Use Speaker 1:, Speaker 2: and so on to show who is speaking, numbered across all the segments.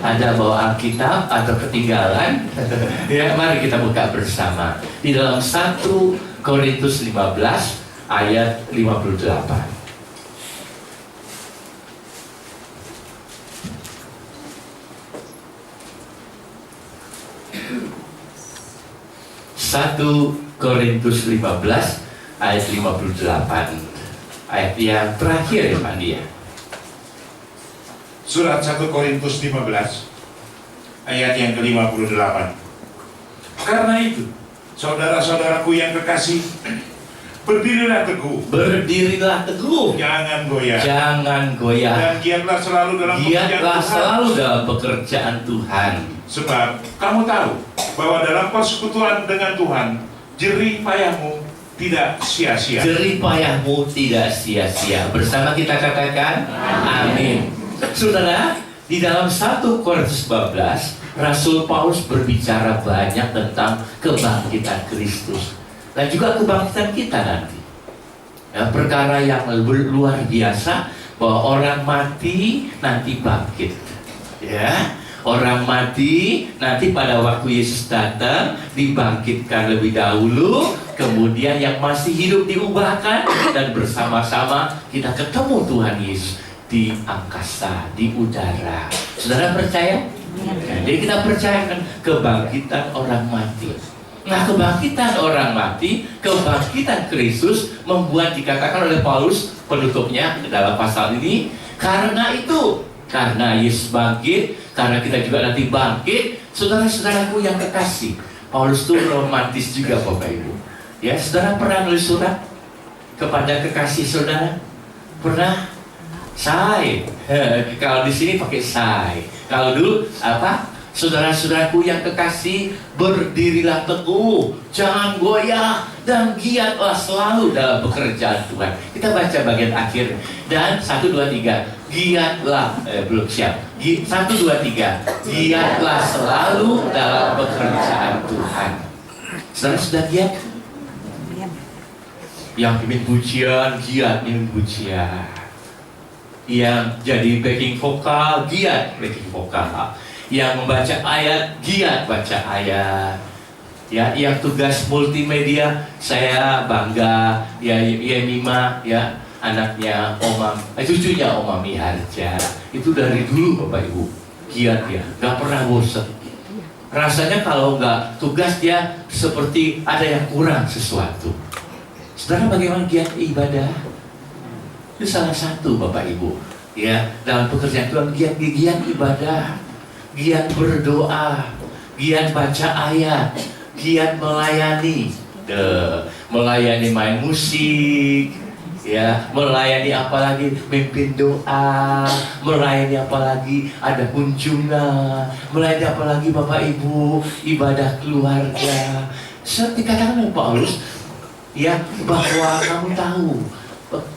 Speaker 1: Anda bawa Alkitab atau ketinggalan? Ya, mari kita buka bersama di dalam 1 Korintus 15 ayat 58. 1 Korintus 15 ayat 58, ayat yang terakhir ya Pak Dia.
Speaker 2: Surat 1 Korintus 15 ayat yang ke-58. Karena itu, saudara-saudaraku yang kekasih, berdirilah teguh.
Speaker 1: Berdirilah teguh.
Speaker 2: Jangan goyah.
Speaker 1: Jangan goyah.
Speaker 2: Dan giatlah selalu dalam
Speaker 1: Giatlah selalu dalam pekerjaan Tuhan.
Speaker 2: Sebab kamu tahu bahwa dalam persekutuan dengan Tuhan, jerih payahmu tidak sia-sia.
Speaker 1: Jerih payahmu tidak sia-sia. Bersama kita katakan amin. Saudara, di dalam 1 Korintus 14, Rasul Paulus berbicara banyak tentang kebangkitan Kristus dan juga kebangkitan kita nanti. Ya, perkara yang luar biasa bahwa orang mati nanti bangkit. Ya, orang mati nanti pada waktu Yesus datang dibangkitkan lebih dahulu, kemudian yang masih hidup diubahkan dan bersama-sama kita ketemu Tuhan Yesus di angkasa, di udara. Saudara percaya? Jadi kita percayakan kebangkitan orang mati. Nah, kebangkitan orang mati, kebangkitan Kristus membuat dikatakan oleh Paulus penutupnya dalam pasal ini, karena itu, karena Yesus bangkit, karena kita juga nanti bangkit, saudara-saudaraku yang kekasih. Paulus itu romantis juga Bapak Ibu. Ya, saudara pernah nulis surat kepada kekasih saudara? Pernah? Say. Kalau di sini pakai say. Kalau dulu apa? Saudara-saudaraku yang kekasih, berdirilah teguh, jangan goyah, dan giatlah selalu dalam pekerjaan Tuhan. Kita baca bagian akhir. Dan 1, 2, 3, giatlah, belum siap. 1, 2, 3, giatlah selalu dalam pekerjaan Tuhan. Saudara sudah giat? Yang pimpin pujian, giat pimpin pujian. Yang jadi backing vokal, giat backing vokal. Yang membaca ayat, giat baca ayat. Ya, yang tugas multimedia, saya bangga. Ya, Yemima, ya, anaknya cucunya Oma Miharja. Itu dari dulu Bapak Ibu, giat ya, nggak pernah bosan. Rasanya kalau nggak tugas dia seperti ada yang kurang sesuatu. Saudara, bagaimana giat ibadah? Itu salah satu Bapak Ibu, ya, dalam pekerjaan Tuhan, giat ibadah, giat berdoa, giat baca ayat, giat melayani, melayani main musik, ya, melayani apalagi mimpin doa, melayani apalagi ada kunjungan, melayani apalagi Bapak Ibu ibadah keluarga. Seperti katakan oleh Paulus, ya, bahwa kamu tahu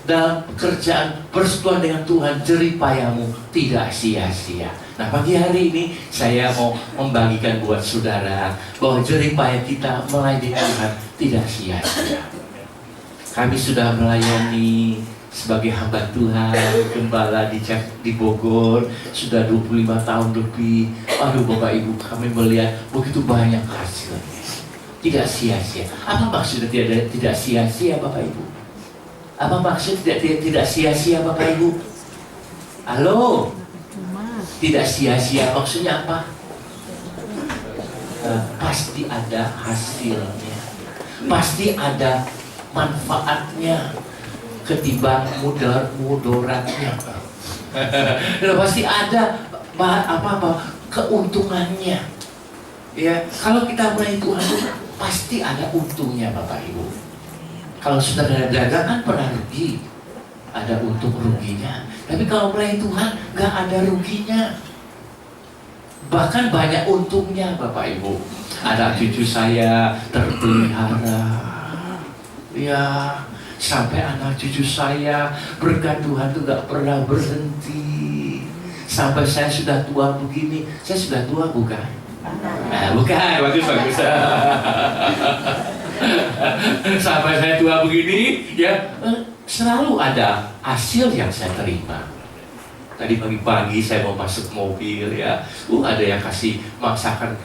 Speaker 1: dalam pekerjaan persekutuan dengan Tuhan, jerih payahmu tidak sia-sia. Nah, pagi hari ini saya mau membagikan buat saudara bahwa jerih payah kita melayani Tuhan tidak sia-sia. Kami sudah melayani sebagai hamba Tuhan, gembala di Bogor sudah 25 tahun lebih. Aduh Bapak Ibu, kami melihat begitu banyak hasilnya. Tidak sia-sia. Apa maksudnya tidak sia-sia Bapak Ibu? Apa maksud tidak sia-sia Bapak Ibu? Halo? Tidak sia-sia maksudnya apa? Pasti ada hasilnya. Pasti ada manfaatnya ketimbang mudaratnya. Pasti ada keuntungannya. Ya, kalau kita melayani Tuhan pasti ada untungnya Bapak Ibu. Kalau saudara dagang kan pernah rugi, ada untung ruginya. Tapi kalau melayani Tuhan nggak ada ruginya, bahkan banyak untungnya Bapak Ibu. Ada cucu saya terpelihara, ya, sampai anak cucu saya berkat Tuhan tuh nggak pernah berhenti. Sampai saya sudah tua begini, saya sudah tua bukan? Nah, bukan, bagus. Sampai saya tua begini, ya, selalu ada hasil yang saya terima. Tadi pagi-pagi saya mau masuk mobil ya, ada yang kasih masakan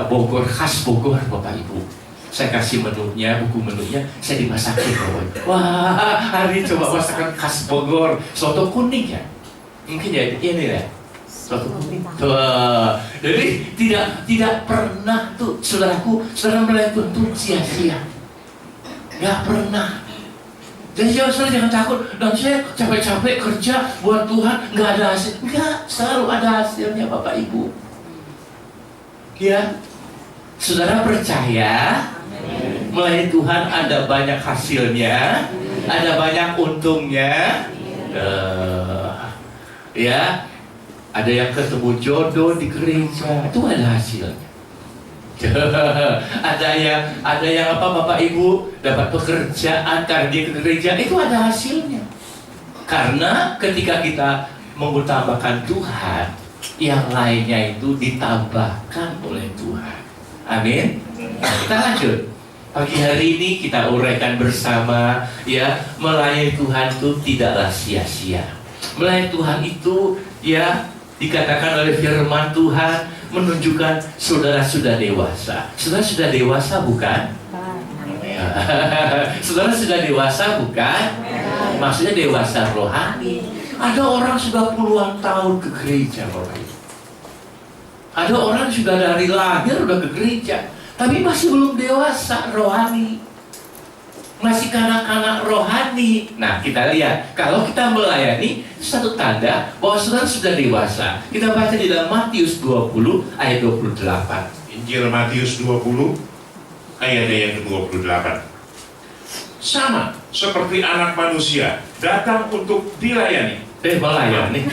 Speaker 1: Bogor, khas Bogor Bapak Ibu. Saya kasih menunya, buku menunya, saya dimasakin Bapak. Wah, hari ini coba masakan khas Bogor, soto kuning ya. Mungkin ya ini ya, soto kuning. Tuh, jadi tidak pernah tuh saudaraku, saudara melihat Tuhan tuh sia-sia. Nggak pernah. Jadi jangan takut. Dan saya capek-capek kerja buat Tuhan, nggak ada hasil. Nggak, selalu ada hasilnya Bapak Ibu. Ya, saudara percaya? Melayani Tuhan ada banyak hasilnya, ada banyak untungnya. Ya, ada yang ketemu jodoh di gereja, itu ada hasilnya. ada yang apa Bapak Ibu dapat pekerjaan karena dia ke gereja, itu ada hasilnya. Karena ketika kita mengutamakan Tuhan, yang lainnya itu ditambahkan oleh Tuhan. Amin. Kita lanjut. Pagi hari ini kita uraikan bersama ya, melayani Tuhan itu tidaklah sia-sia. Melayani Tuhan itu ya dikatakan oleh firman Tuhan menunjukkan saudara sudah dewasa. Saudara sudah dewasa bukan? Saudara sudah dewasa bukan? Maksudnya dewasa rohani. Ada orang sudah puluhan tahun ke gereja Bapak Ibu. Ada orang sudah dari lahir udah ke gereja, tapi masih belum dewasa rohani, masih kanak-kanak rohani. Nah, kita lihat, kalau kita melayani, satu tanda bahwa saudara sudah dewasa. Kita baca di dalam Matius 20 ayat 28.
Speaker 2: Injil Matius 20 ayat yang ke-28. Sama seperti anak manusia datang untuk dilayani.
Speaker 1: Melayani.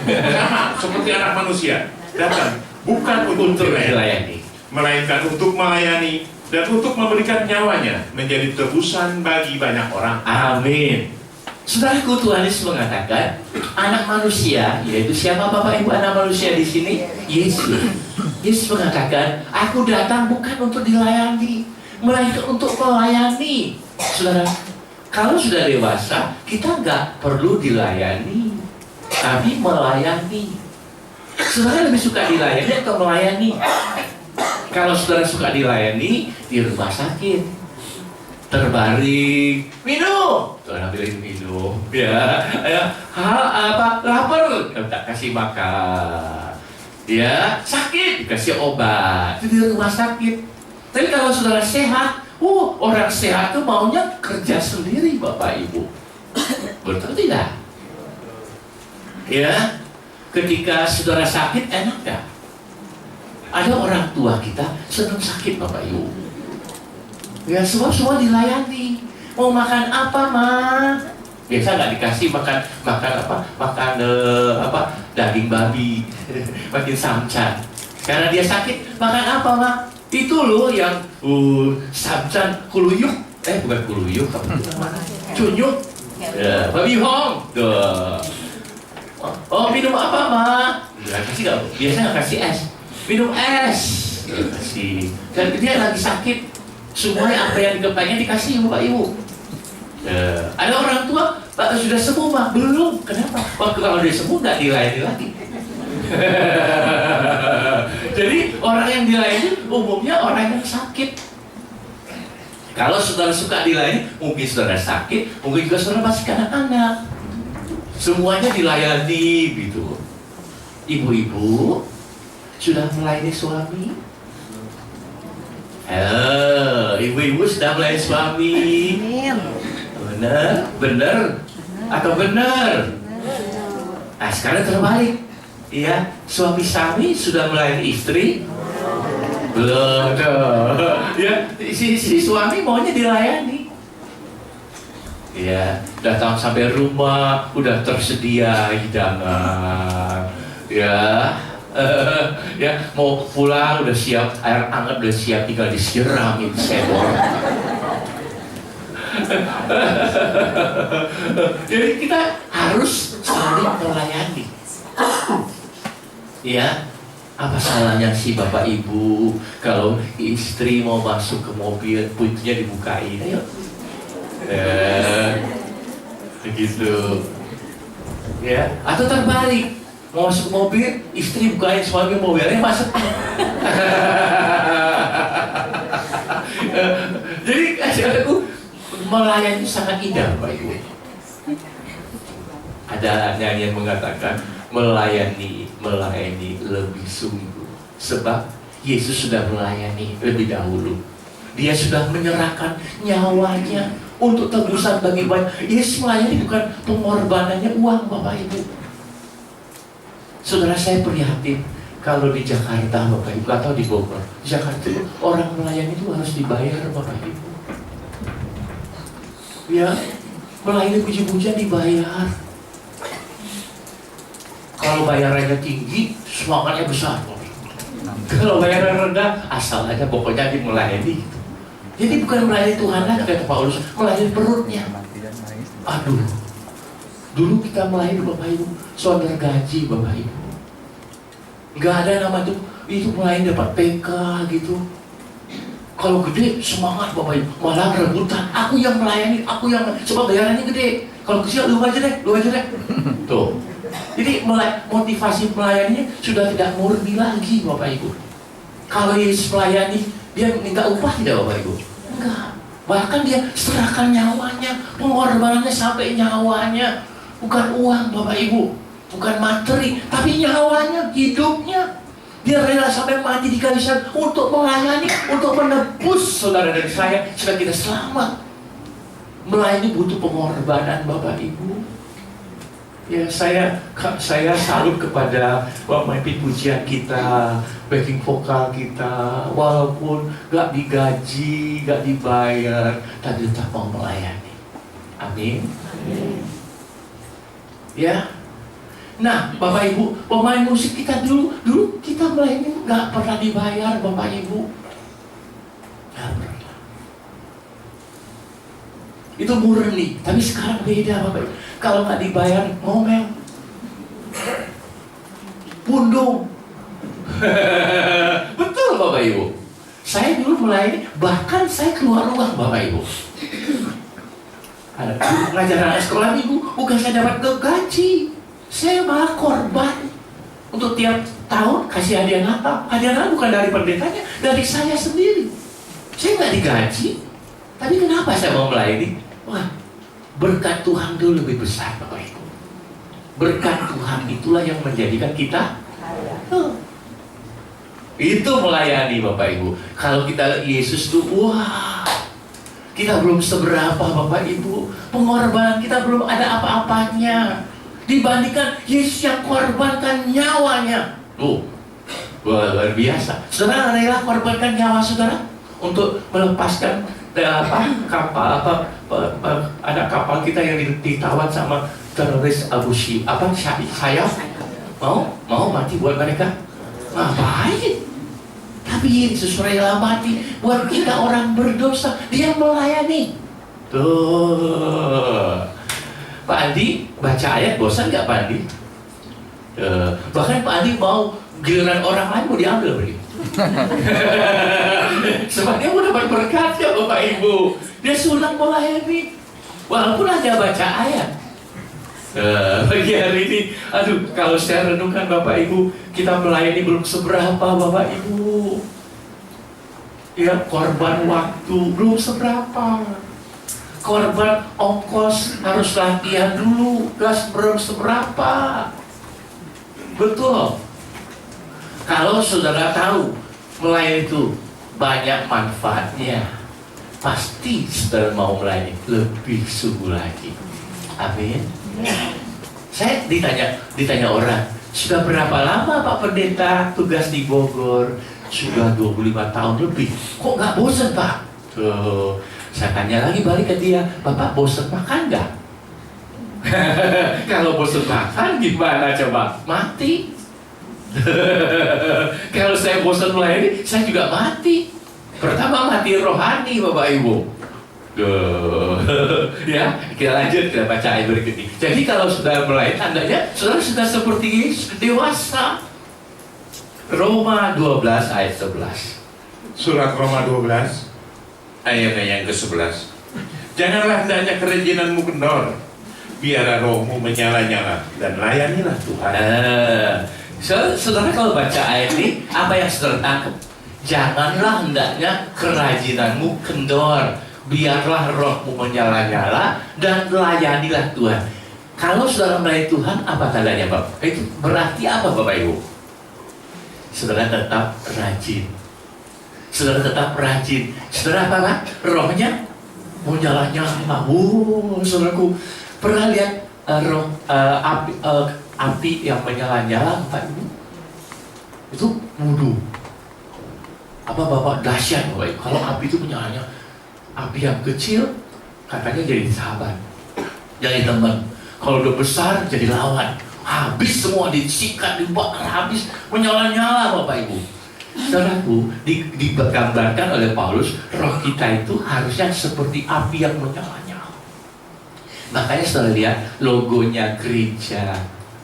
Speaker 2: Sama seperti anak manusia datang bukan untuk dilayani, melainkan untuk melayani dan untuk memberikan nyawanya menjadi tebusan bagi banyak orang.
Speaker 1: Amin. Saudaraku, Tuhan Yesus mengatakan anak manusia, yaitu siapa Bapak Ibu anak manusia di sini? Yesus. Yesus mengatakan, aku datang bukan untuk dilayani, melainkan untuk melayani. Saudara, kalau sudah dewasa, kita nggak perlu dilayani, tapi melayani. Saudara lebih suka dilayani atau melayani? Kalau saudara suka dilayani di rumah sakit, terbaring, minum, saudara ambilin minum, ya, lapar, tak kasih makan, ya, sakit, kasih obat, itu di rumah sakit. Tapi kalau saudara sehat, orang sehat tuh maunya kerja sendiri Bapak Ibu, betul tidak? Ya, ketika saudara sakit enak gak? Ada orang tua kita senang sakit Bapak Ibu. Ya semua dilayani. Mau makan apa mah? Biasa nggak dikasih makan daging babi, makin samcan. Karena dia sakit makan apa mah? Itu loh yang samcan kuluyuk. Bukan kuluyuk, apa itu namanya? Cunyuk. Ya, babi hong. Tuh. Oh minum apa mah? Nggak kasih nggak? Biasa nggak kasih es. Minum es, kasih. Dan dia lagi sakit, semuanya apa yang kepengen dikasih Bapak Ibu. Ada orang tua, Pak sudah sembuh mah? Belum. Kenapa? Waktu kalau dia sembuh nggak dilayani lagi. Jadi orang yang dilayani umumnya orang yang sakit. Kalau saudara suka dilayani, mungkin saudara sakit, mungkin juga saudara masih anak-anak. Semuanya dilayani gitu. Ibu-ibu sudah melayani suami? Ibu-ibu sudah melayani suami? Benar? Atau benar? Nah sekarang terbalik. Iya, suami sudah melayani istri? Belum. Ya, si suami maunya dilayani. Ya, datang sampai rumah udah tersedia hidangan. Ya, mau pulang udah siap air hangat, udah siap, tinggal disiramin sebor. Jadi kita harus saling melayani. Ya, apa salahnya sih Bapak Ibu kalau istri mau masuk ke mobil pintunya dibukain? Ayo. Begitu. Ya, atau terbalik, mau masuk mobil, istri bukain suami mobilnya masuk. Jadi aku melayani itu sangat indah, Bapak Ibu. Ada nyanyian mengatakan melayani lebih sungguh, sebab Yesus sudah melayani lebih dahulu. Dia sudah menyerahkan nyawanya untuk tebusan bagi banyak. Yesus melayani bukan pengorbanannya uang, Bapak Ibu. Saudara, saya prihatin kalau di Jakarta, Bapak Ibu, atau di Bogor, di Jakarta orang melayani itu harus dibayar, Bapak Ibu. Ya, melayani puji-pujian dibayar. Kalau bayarannya tinggi, semangatnya besar. Kalau bayaran rendah, asal aja pokoknya melayani. Jadi bukan melayani Tuhan lagi, kata Paulus, melayani perutnya. Aduh, dulu kita melayani Bapak Ibu, saudara gaji Bapak Ibu. Nggak ada nama itu melayani dapat PK gitu. Kalau gede semangat Bapak Ibu, malah rebutan. Aku yang melayani, sebab bayarannya gede. Kalau kecil lu aja deh. Tuh. Jadi motivasi melayaninya sudah tidak murni lagi Bapak Ibu. Kalau Yesus melayani, dia minta upah tidak Bapak Ibu? Enggak. Bahkan dia serahkan nyawanya, pengorbanannya sampai nyawanya. Bukan uang Bapak Ibu, bukan materi, tapi nyawanya, hidupnya. Dia rela sampai mati di kayu salib untuk melayani, untuk menebus saudara dan saya supaya kita selamat. Melayani butuh pengorbanan Bapak Ibu. Ya, saya salut kepada pemimpin pujian kita, backing vokal kita, walaupun gak digaji, gak dibayar, tapi tetap mau melayani. Amin. Ya. Nah, Bapak Ibu, pemain musik kita dulu kita melayani gak pernah dibayar, Bapak Ibu. Gak pernah. Itu murni, tapi sekarang beda Bapak Ibu. Kalau nggak dibayar, ngomel, pundung. Betul Bapak Ibu. Saya dulu melayani, bahkan saya keluar uang Bapak Ibu. Ada ngajar anak sekolah Ibu, bukan saya dapat gaji. Saya malah korban untuk tiap tahun kasih hadiah Natal. Hadiah Natal bukan dari pendetanya, dari saya sendiri. Saya nggak digaji, tapi kenapa saya mau melayani? Wah, berkat Tuhan itu lebih besar Bapak Ibu. Berkat Tuhan itulah yang menjadikan kita itu melayani Bapak Ibu. Kalau kita lihat Yesus tuh, wah, kita belum seberapa Bapak Ibu. Pengorbanan kita belum ada apa-apanya dibandingkan Yesus yang korbankan nyawanya. Tuh, luar biasa. Saudara rela korbankan nyawa saudara untuk melepaskan ada kapal kita yang ditawan sama teroris Abu Sayyaf. Mau mati buat mereka? Ngapain? Tapi Yesus rela mati buat kita orang berdosa. Dia melayani. Tuh, Pak Andi baca ayat bosan nggak Pak Andi? Bahkan Pak Andi mau giliran orang lain mau diambil begitu. Sebab dia mau dapat berkat ya Bapak Ibu. Dia sudah melayani walaupun hanya baca ayat. Pagi hari ini, aduh, kalau saya renungkan Bapak Ibu, kita melayani belum seberapa Bapak Ibu. Ya, korban waktu belum seberapa. Korban ongkos harus latihan dulu, gas belum seberapa. Betul. Kalau saudara tahu melayani itu banyak manfaatnya, pasti saudara mau melayani lebih sungguh lagi. Amin. Saya ditanya orang, sudah berapa lama Pak Pendeta tugas di Bogor? Sudah 25 tahun lebih. Kok nggak bosan Pak? Tuh, saya tanya lagi balik ke dia, Bapak bosan makan nggak? Kalau bosan makan gimana coba? Mati. Kalau saya bosan melayani, saya juga mati. Pertama mati rohani Bapak Ibu. Ya, kita lanjut, kita baca ayat berikut ini. Jadi kalau sudah melayani, tandanya saudara sudah seperti Yesus, dewasa. Roma 12 ayat 11.
Speaker 2: Surat Roma 12 ayat yang ke-11. Janganlah hendaknya kerajinanmu kendor, biarlah rohmu menyala-nyala dan layanilah Tuhan.
Speaker 1: Saudara kalau baca ayat ini, apa yang saudara tangkap? Janganlah hendaknya kerajinanmu kendor, biarlah rohmu menyala-nyala dan layanilah Tuhan. Kalau saudara melayani Tuhan, apa tandanya Bapak? Itu berarti apa Bapak Ibu? Saudara tetap rajin. Saudara tetap rajin. Saudara apa Pak? Rohnya mau nyala-nyala. Saudaraku, pernah lihat api yang menyala-nyala Bapak Ibu? Itu wudhu. Apa Bapak dahsyat Bapak Ibu? Kalau api itu menyala-nyala, api yang kecil katanya jadi sahabat, jadi teman. Kalau udah besar jadi lawan. Habis semua disikat, dibakar habis, menyala-nyala Bapak Ibu. Saudaraku, digambarkan oleh Paulus, roh kita itu harusnya seperti api yang menyala-nyala. Makanya saudara lihat logonya gereja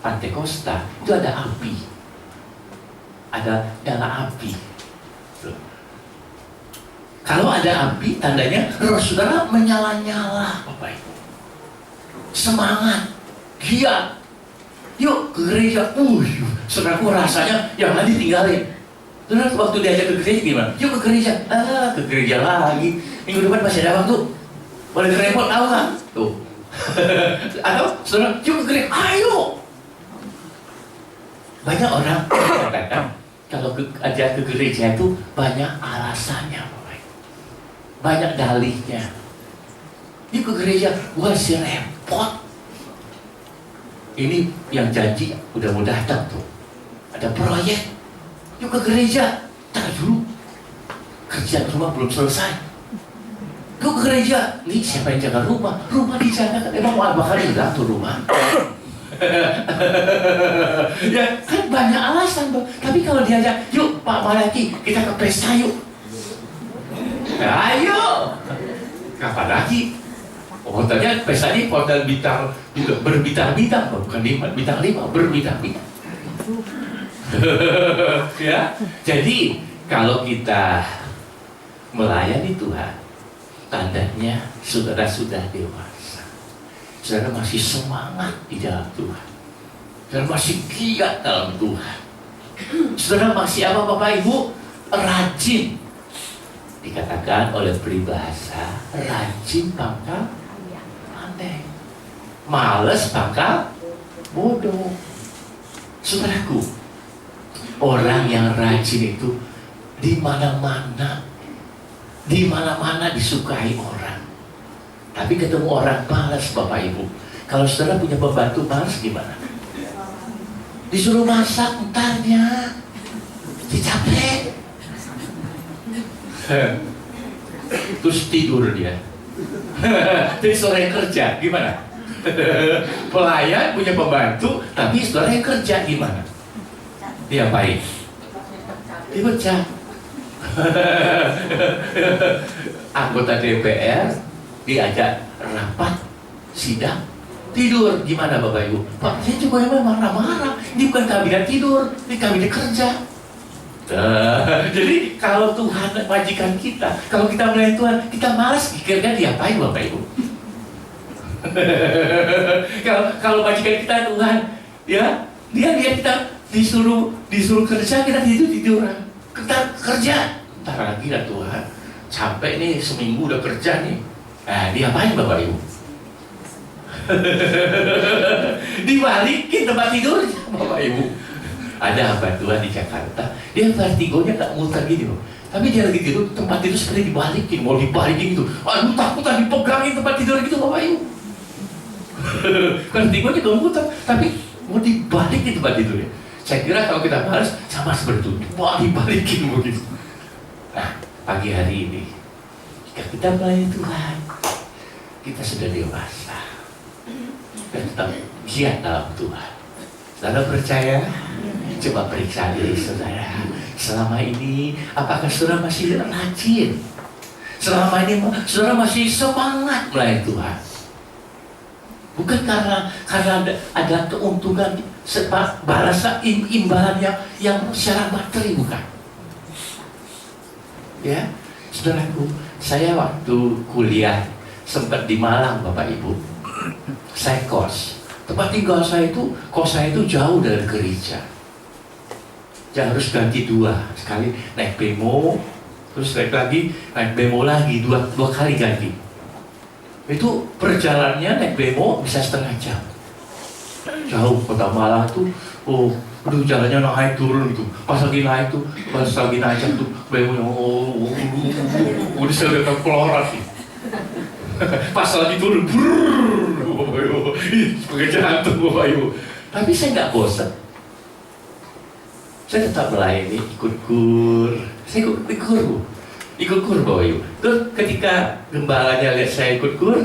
Speaker 1: Pantekosta itu ada api, ada nyala api. Kalau ada api, tandanya roh saudara menyala-nyala Bapak Ibu. Semangat, giat. Yuk ke gereja. Saudaraku rasanya yang lain ditinggalin. Saudara waktu diajak ke gereja gimana? Yuk ke gereja. Ke gereja lagi. Minggu depan masih ada waktu. Boleh repot tahu nggak? Tuh. Atau saudara, yuk ke gereja. Ayo. Banyak orang katakan kalau ajak ke gereja itu banyak alasannya, Bapak. Banyak dalihnya. Yuk ke gereja, gua sih repot. Ini yang janji udah mau datang tuh. Ada proyek. Yuk ke gereja. Tar dulu. Kerjaan rumah belum selesai. Yuk ke gereja. Nih siapa yang jaga rumah? Rumah dijaga kan. Emang bakal hilang tuh rumah. Ya kan banyak alasan Bang. Tapi kalau diajak, yuk Pak Malaki kita ke pesta yuk. Ayo. Kapan lagi? Oh ternyata pesta ini hotel bintang juga berbintang-bintang, bukan bintang 5, berbintang-bintang. Ya, jadi kalau kita melayani Tuhan, tandanya saudara sudah dewasa. Saudara masih semangat di dalam Tuhan. Saudara masih giat dalam Tuhan. Saudara masih apa Bapak Ibu? Rajin. Dikatakan oleh peribahasa, rajin pangkal pandai, males pangkal bodoh. Saudaraku, orang yang rajin itu di mana-mana disukai orang. Tapi ketemu orang malas Bapak Ibu. Kalau saudara punya pembantu malas gimana? Disuruh masak entarnya, dicapek. Terus tidur dia. Jadi sore kerja gimana? Pelayan punya pembantu, tapi saudara yang kerja gimana? Diapain? Dipecat. Anggota DPR diajak rapat sidang tidur, gimana Bapak Ibu? Pak, saya cuma memang marah-marah. Ini bukan kabinet tidur, ini kabinet kerja. Jadi kalau Tuhan majikan kita, kalau kita melayani Tuhan, kita malas pikirkan diapain Bapak Ibu. Kalau majikan kita Tuhan, ya dia kita disuruh kerja, kita tiduran. Kita kerja, ntar lagi lah Tuhan. Sampai nih seminggu udah kerja nih. Diapain Bapak Ibu? Dibalikin tempat tidur Bapak Ibu. Ada hamba Tuhan di Jakarta, dia vertigonya gak muter gini loh. Tapi dia lagi tidur, tempat tidur seperti dibalikin, mau dibalikin gitu. Aduh takutan dipegangin tempat tidur gitu Bapak Ibu. Vertigonya gak muter, tapi mau dibalikin tempat tidurnya. Saya kira kalau kita balas sama seperti itu, mau dibalikin begitu. Nah, pagi hari ini, jika kita melayani Tuhan, kita sudah dewasa dan tetap giat dalam Tuhan. Saudara percaya? Coba periksa diri saudara. Selama ini, apakah saudara masih rajin? Selama ini, saudara masih semangat melayani Tuhan? Bukan karena ada keuntungan, balasan imbalan yang secara materi, bukan. Ya, saudaraku, saya waktu kuliah sempat di Malang, Bapak Ibu. Saya kos. Tempat tinggal saya itu, kos saya itu jauh dari gereja. Jadi harus ganti 2. Sekali naik bemo, terus naik bemo lagi, dua kali ganti. Itu perjalanannya naik bemo bisa setengah jam. Jauh Kota Malang tuh, aduh jalannya naik turun itu. Pas lagi naik tuh, pas lagi naik tuh, bemonya udah sampai ke Pelorak sih. Pas lagi turun, sebagai jantung Bapak Ibu. Tapi saya nggak bosan. Saya tetap melayani, ikut kur. Saya ikut kur Bapak Ibu. Terus ketika gembalanya lihat saya ikut kur,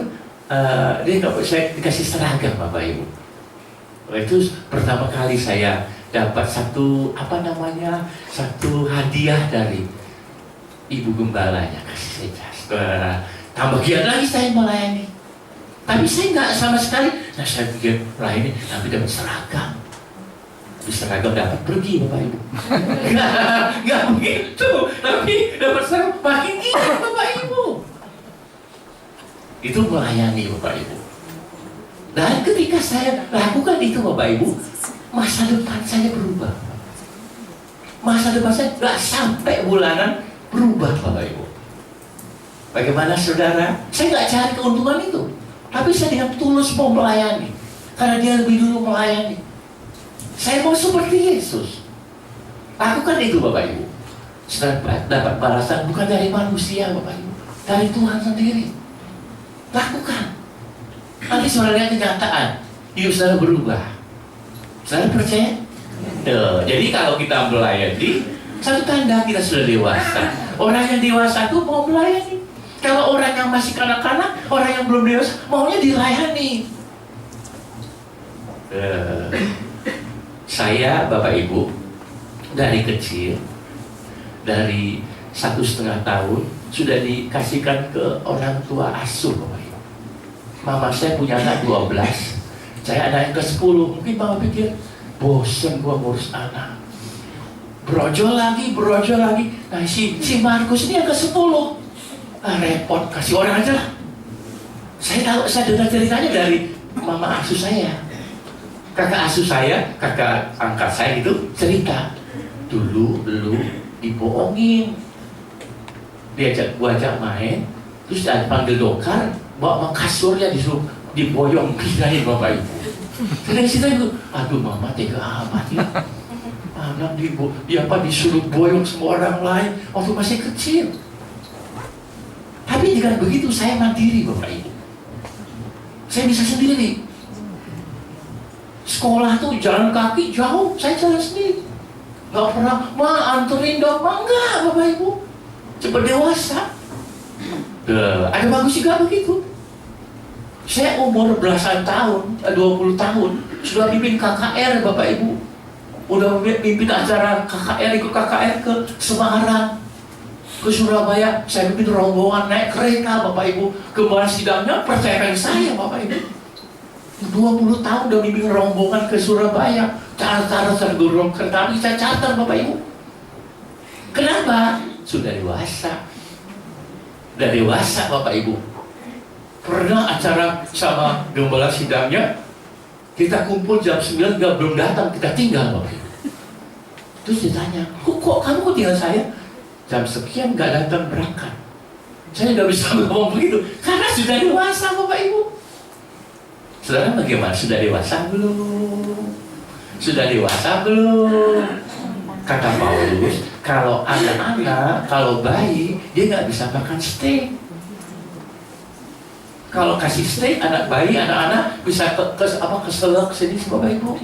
Speaker 1: dia nggak, saya dikasih seragam Bapak Ibu. Itu pertama kali saya dapat satu hadiah dari ibu gembalanya, kasih saya tambah giat lagi saya melayani. Tapi saya nggak sama sekali. Nah saya pikir melayani, tapi dapat seragam. Di seragam dapat pergi Bapak Ibu. Nggak begitu. Tapi dapat seragam makin giat Bapak Ibu. Itu melayani Bapak Ibu. Dan ketika saya lakukan itu Bapak Ibu, masa depan saya berubah. Masa depan saya nggak sampai bulanan berubah Bapak Ibu. Bagaimana saudara? Saya nggak cari keuntungan itu, tapi saya dengan tulus mau melayani, karena dia lebih dulu melayani. Saya mau seperti Yesus. Lakukan itu Bapak Ibu. Saudara dapat balasan bukan dari manusia Bapak Ibu, dari Tuhan sendiri. Lakukan. Nanti saudara lihat kenyataan, hidup saudara berubah. Saudara percaya? Jadi kalau kita melayani, satu tanda kita sudah dewasa. Orang yang dewasa itu mau melayani. Kalau orang yang masih kanak-kanak, orang yang belum dewasa, maunya dilayani. Saya, Bapak Ibu, dari kecil, dari 1,5 tahun, sudah dikasihkan ke orang tua asuh, Bapak Ibu. Mama saya punya anak 12, saya anak yang ke-10. Mungkin Mama pikir, bosan gua ngurus anak. Brojol lagi. Nah si Markus ini yang ke-10. Repot, kasih orang aja lah. Saya dengar ceritanya dari mama asuh saya. Kakak asuh saya, kakak angkat saya itu cerita. Dulu dibohongin. Diajak main, terus ada panggil dokter, bawa kasurnya disuruh diboyong, pindahin Bapak Ibu. Dari situ itu, aduh mama tega amat ya. Anak disuruh boyong semua orang lain waktu masih kecil. Tapi dengan begitu saya mandiri Bapak Ibu. Saya bisa sendiri. Sekolah tuh jalan kaki jauh, saya jalan sendiri. Gak pernah, anterin dong, enggak Bapak Ibu. Cepat dewasa. Ada bagus juga begitu. Saya umur belasan tahun, 20 tahun, sudah pimpin KKR Bapak Ibu. Udah pimpin acara KKR, ikut KKR ke Semarang, ke Surabaya. Saya pimpin rombongan naik kereta Bapak Ibu. Gembala sidangnya percayakan saya Bapak Ibu. 20 tahun udah pimpin rombongan ke Surabaya. Cara-cara tergurung kereta api saya catat Bapak Ibu. Kenapa? Sudah dewasa. Sudah dewasa Bapak Ibu. Pernah acara sama gembala sidangnya, kita kumpul jam 9, belum datang, kita tinggal Bapak Ibu. Terus ditanya, kok kamu tinggal saya? Jam sekian nggak datang berangkat. Saya nggak bisa ngomong begitu, karena sudah dewasa Bapak Ibu. Saudara bagaimana? Sudah dewasa belum? Sudah dewasa belum? Kata Paulus, kalau anak-anak, kalau bayi, dia nggak bisa makan steak. Kalau kasih steak, anak bayi, anak-anak bisa keselak sini Bapak Ibu,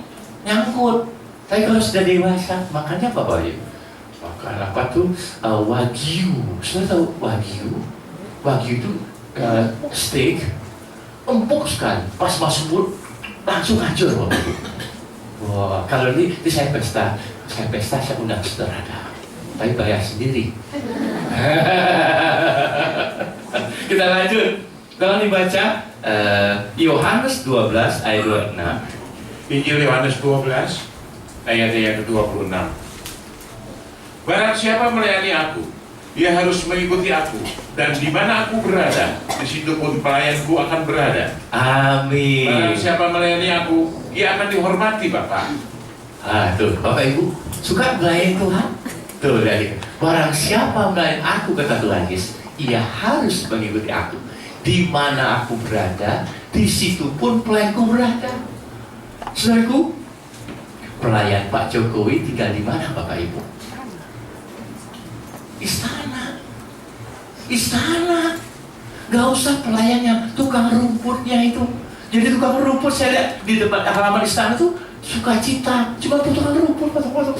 Speaker 1: nyangkut. Tapi kalau sudah dewasa, makannya apa Bapak Ibu? Makan apa tuh? Wagyu. Sudah tahu wagyu? Wagyu itu steak empuk sekali. Pas masuk mulut langsung hancur Bapak Ibu. Wah, kalau ini saya pesta, saya undang saudara, tapi bayar sendiri. Kita lanjut. Kalau dibaca Yohanes 12 ayat 26.
Speaker 2: Injil Yohanes 12 ayat yang ke-26. Barang siapa melayani aku, ia harus mengikuti aku. Dan di mana aku berada, di situ pun pelayanku akan berada.
Speaker 1: Amin.
Speaker 2: Barang siapa melayani aku, ia akan dihormati, Bapak.
Speaker 1: Tuh, Bapak Ibu, suka melayani Tuhan? Tuh, dari barang siapa melayani aku, kata Tuhan Yesus, ia harus mengikuti aku. Di mana aku berada, di situ pun pelayanku berada. Saudaraku, pelayan Pak Jokowi tinggal di mana, Bapak Ibu? Istana. Istana. Gak usah pelayan yang tukang rumputnya itu. Jadi tukang rumput saya lihat di depan halaman istana itu sukacita. Cuma tukang rumput, potong-potong.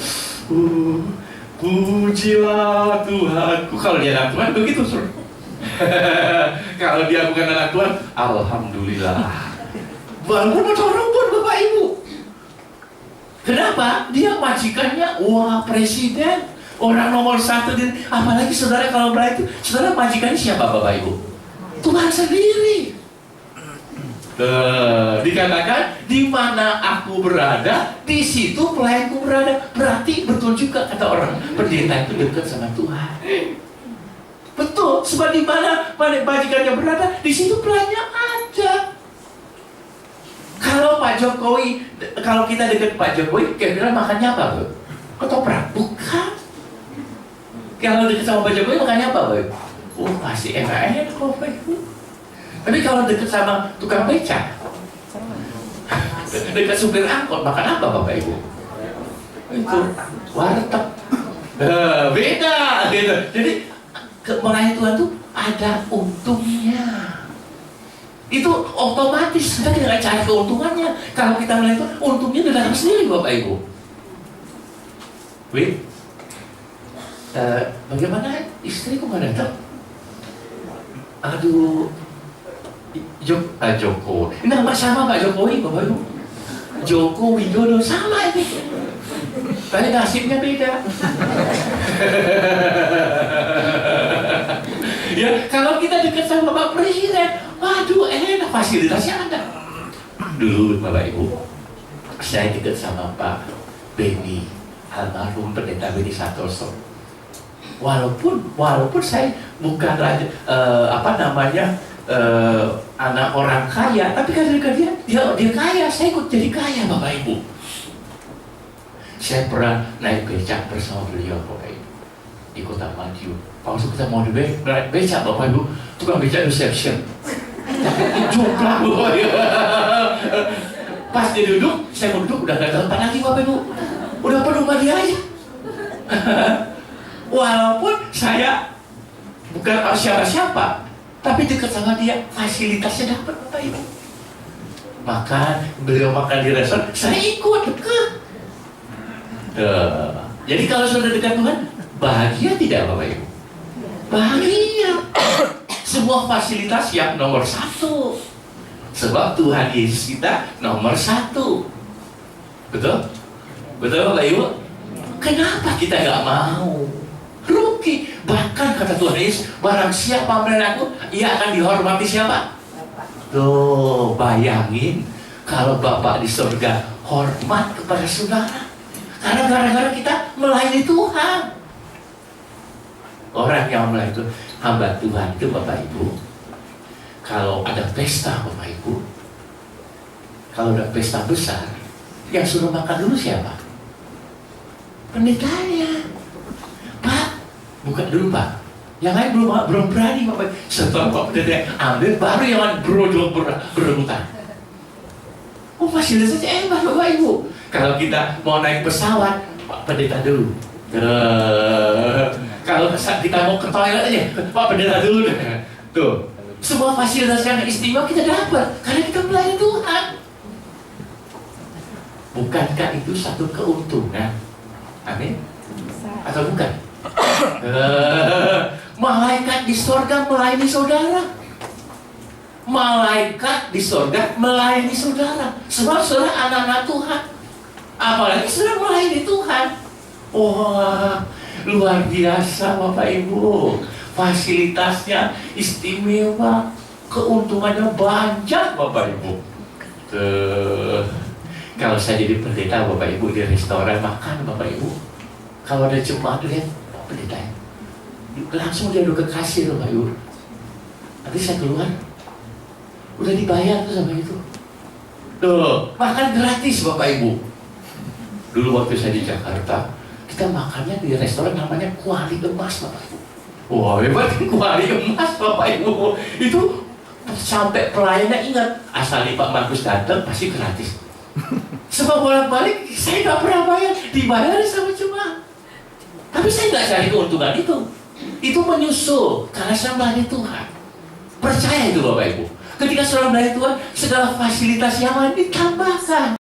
Speaker 1: Pujilah Tuhanku. Kalau dia anak Tuhan begitu, Sur. Kalau dia bukan anak Tuhan, alhamdulillah. Walaupun potong rumput, Bapak Ibu. Kenapa? Dia majikannya, wah, presiden, orang nomor 1. Apalagi saudara kalau begitu, saudara majikannya siapa, Bapak Ibu? Tuhan sendiri. Dikatakan di mana aku berada, di situ pelayanku berada. Berarti betul juga kata orang pendeta itu dekat sama Tuhan. Betul, sebab di mana majikannya berada, di situ pelayannya ada. Kalau Pak Jokowi, kalau kita dekat Pak Jokowi, kira-kira makannya apa, Bu? Ketoprak? Bukan. Kalau dekat sama Pak Jokowi makannya apa, Bu? Pasti enak-enak kok, Pak Ibu. Tapi kalau dekat sama tukang becak, dekat supir angkot, makan apa, Bapak Ibu? Itu warteg. Beda, gitu. Jadi melayani Tuhan tuh ada untungnya. Itu otomatis kita tidak cari keuntungannya. Kalau kita melihat untungnya udah datang sendiri, Bapak Ibu. Wih, bagaimana istriku nggak datang? Aduh, Joko. Ini nama sama Pak Jokowi, Bapak Ibu. Joko Widodo sama ini. Tapi nasibnya beda. Ya, kalau kita dekat sama Bapak Presiden, waduh, enak, fasilitasnya ada. Dulu, Bapak Ibu, saya dekat sama Pak Beni, almarhum pendeta Beni Santoso. Walaupun saya bukan anak orang kaya, tapi kan dia kaya, saya ikut jadi kaya, Bapak Ibu. Saya pernah naik becak bersama beliau, Bapak Ibu, di Kota Madiun. Waktu kita mau naik becak, Bapak Ibu, tukang becak reception. Jumlah, Bapak Ibu. Pas dia duduk, saya mau duduk, udah gak ada tempat lagi, Bapak Ibu. Udah penuh sama dia aja. Walaupun saya bukan siapa-siapa, tapi dekat sama dia, fasilitasnya dapat, Bapak Ibu. Makan, beliau makan di restoran, saya ikut dekat. Jadi kalau sudah dekat Tuhan, bahagia tidak, Bapak Ibu? Bahagia. Semua fasilitas yang nomor 1. Sebab Tuhan Yesus kita nomor 1. Betul? Betul, Bapak Ibu? Kenapa kita nggak mau? Rugi. Bahkan kata Tuhan Yesus, barang siapa melayani aku, ia akan dihormati siapa? Tuh, bayangin kalau Bapak di surga hormat kepada saudara. Karena gara-gara kita melayani Tuhan. Orang yang melayani Tuhan, hamba Tuhan itu, Bapak Ibu, kalau ada pesta, Bapak Ibu, kalau ada pesta besar, yang suruh makan dulu siapa? Pendetanya. Pak, buka dulu, Pak. Yang lain belum berani, Bapak. Setelah Pak pendeta ambil, baru yang lain berebutan. Oh, fasilitasnya hebat, Bapak Ibu. Kalau kita mau naik pesawat, Pak pendeta dulu. Kalau kita mau ke toilet aja, Pak pendeta dulu. Tuh, semua fasilitas yang istimewa kita dapat karena kita melayani Tuhan. Bukankah itu satu keuntungan? Amin? Atau bukan? Malaikat di surga melayani saudara. Malaikat di surga melayani saudara. Sebab saudara anak-anak Tuhan. Apalagi saudara melayani Tuhan. Wah, luar biasa, Bapak Ibu. Fasilitasnya istimewa, keuntungannya banyak, Bapak Ibu. Kalau saya jadi pendeta, Bapak Ibu, di restoran makan, Bapak Ibu, kalau ada jemaat lihat, Pak pendeta, langsung dia udah ke kasir Bapak Ibu. Nanti saya keluar, udah dibayar tuh sama itu. Tuh, makan gratis Bapak Ibu. Dulu waktu saya di Jakarta, kita makannya di restoran namanya Kuali Emas Bapak Ibu. Wah hebat Kuali Emas Bapak Ibu. Itu sampai pelayannya ingat, asal nih Pak Markus datang pasti gratis. Sebab bolak-balik saya nggak pernah bayar, dibayar sama jemaat. Tapi saya nggak cari keuntungan itu. Itu menyusul karena saya melayani Tuhan. Percaya itu Bapak Ibu. Ketika seorang melayani Tuhan, segala fasilitas yang lain ditambahkan.